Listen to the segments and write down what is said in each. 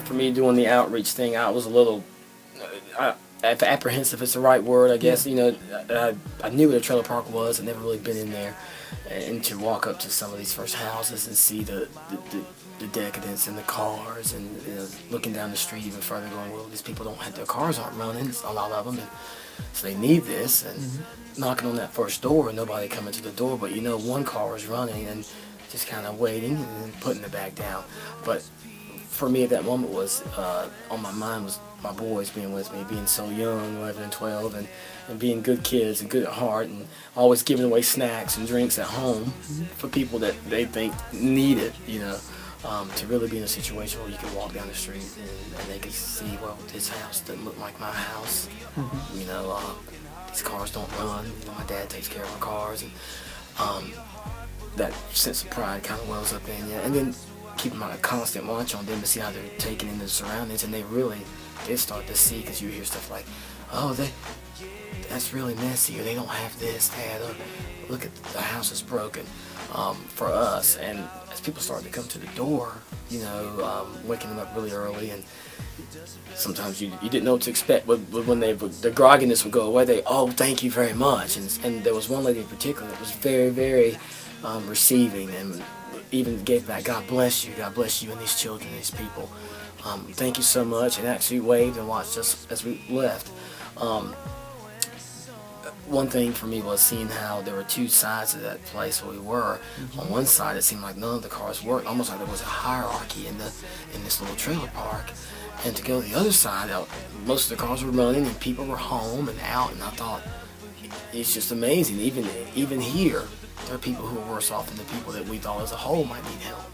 for me doing the outreach thing, I was a little apprehensive is the right word, I guess. I knew what a trailer park was. I'd never really been in there, and to walk up to some of these first houses and see the decadence in the cars, and looking down the street even further, going, well, these people don't have their cars aren't running, a lot of them, and so they need this. And knocking on that first door, and nobody coming to the door, but one car was running, and just kind of waiting and then putting it back down. But for me at that moment was on my mind was my boys being with me, being so young, 11 and 12, and being good kids and good at heart, and always giving away snacks and drinks at home for people that they think need it, to really be in a situation where you can walk down the street and they can see, well, this house doesn't look like my house. These cars don't run. My dad takes care of our cars, and that sense of pride kind of wells up in you. And then keeping a constant watch on them to see how they're taking in the surroundings, and they start to see, because you hear stuff like, oh, that's really messy, or they don't have this, that, or look at the house is broken. For us, and as people started to come to the door, waking them up really early, and sometimes you didn't know what to expect, but when the grogginess would go away, oh, thank you very much. And there was one lady in particular that was very, very receiving, and even gave back, God bless you and these children, these people. Thank you so much, and actually waved and watched us as we left. One thing for me was seeing how there were two sides of that place where we were. On one side, it seemed like none of the cars worked, almost like there was a hierarchy in this little trailer park. And to go to the other side, most of the cars were running and people were home and out, and I thought, it's just amazing. Even here, there are people who are worse off than the people that we thought as a whole might need help.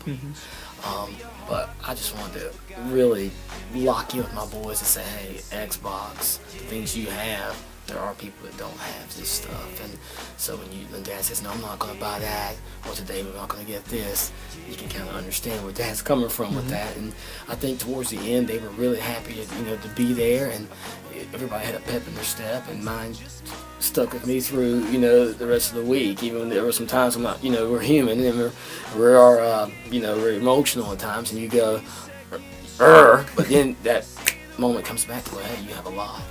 But I just wanted to really lock in with my boys and say, hey, Xbox, the things you have, there are people that don't have this stuff. And so when Dad says, no, I'm not going to buy that, or today we're not going to get this, you can kind of understand where Dad's coming from with that. And I think towards the end, they were really happy to be there, and everybody had a pep in their step, and mine stuck with me through the rest of the week. Even when there were some times I'm not, we're human, and we're emotional at times, and you go, but then that moment comes back to, hey, you have a lot,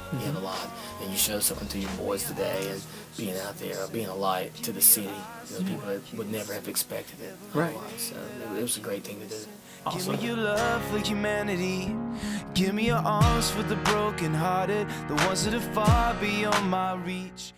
and you show something to your boys today, and being out there, being a light to the city, people that would never have expected it. Right. So it was a great thing to do. Awesome. Give me your love for humanity. Give me your arms for the broken hearted, the ones that are far beyond my reach.